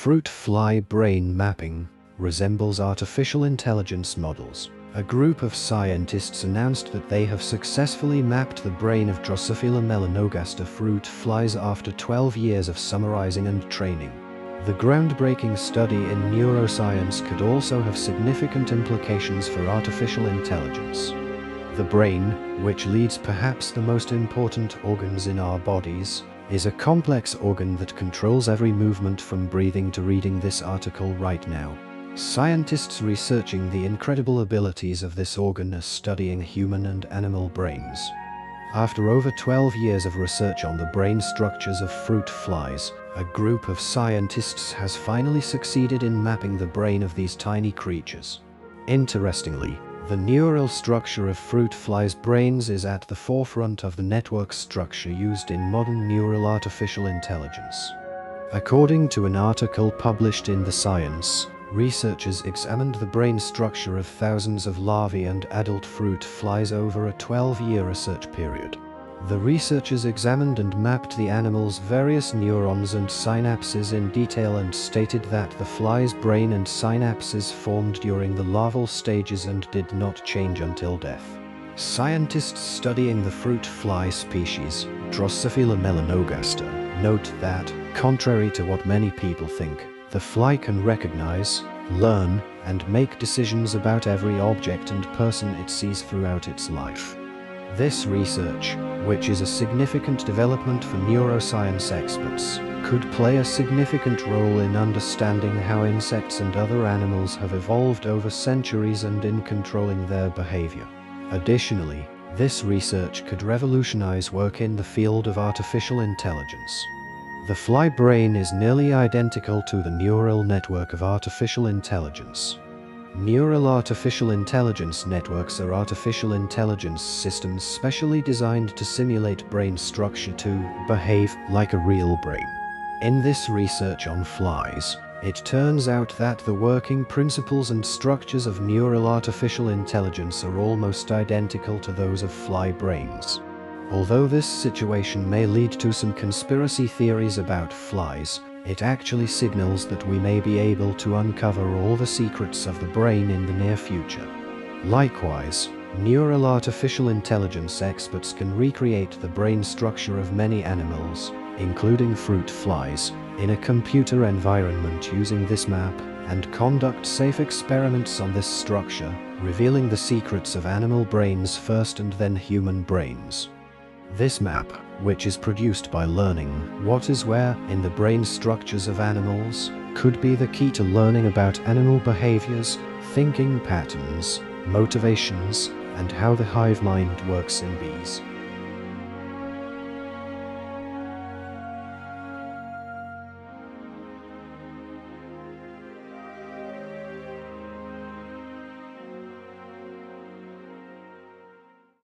Fruit fly brain mapping resembles artificial intelligence models. A group of scientists announced that they have successfully mapped the brain of Drosophila melanogaster fruit flies after 12 years of summarizing and training. The groundbreaking study in neuroscience could also have significant implications for artificial intelligence. The brain, which leads perhaps the most important organs in our bodies, is a complex organ that controls every movement from breathing to reading this article right now. Scientists researching the incredible abilities of this organ are studying human and animal brains. After over 12 years of research on the brain structures of fruit flies, a group of scientists has finally succeeded in mapping the brain of these tiny creatures. Interestingly, the neural structure of fruit flies' brains is at the forefront of the network structure used in modern neural artificial intelligence. According to an article published in The Science, researchers examined the brain structure of thousands of larvae and adult fruit flies over a 12-year research period. The researchers examined and mapped the animals' various neurons and synapses in detail and stated that the fly's brain and synapses formed during the larval stages and did not change until death. Scientists studying the fruit fly species, Drosophila melanogaster, note that, contrary to what many people think, the fly can recognize, learn, and make decisions about every object and person it sees throughout its life. This research, which is a significant development for neuroscience experts, could play a significant role in understanding how insects and other animals have evolved over centuries and in controlling their behavior. Additionally, this research could revolutionize work in the field of artificial intelligence. The fly brain is nearly identical to the neural network of artificial intelligence. Neural artificial intelligence networks are artificial intelligence systems specially designed to simulate brain structure to behave like a real brain. In this research on flies, it turns out that the working principles and structures of neural artificial intelligence are almost identical to those of fly brains. Although this situation may lead to some conspiracy theories about flies, it actually signals that we may be able to uncover all the secrets of the brain in the near future. Likewise, neural artificial intelligence experts can recreate the brain structure of many animals, including fruit flies, in a computer environment using this map, and conduct safe experiments on this structure, revealing the secrets of animal brains first and then human brains. This map, which is produced by learning what is where in the brain structures of animals, could be the key to learning about animal behaviors, thinking patterns, motivations, and how the hive mind works in bees.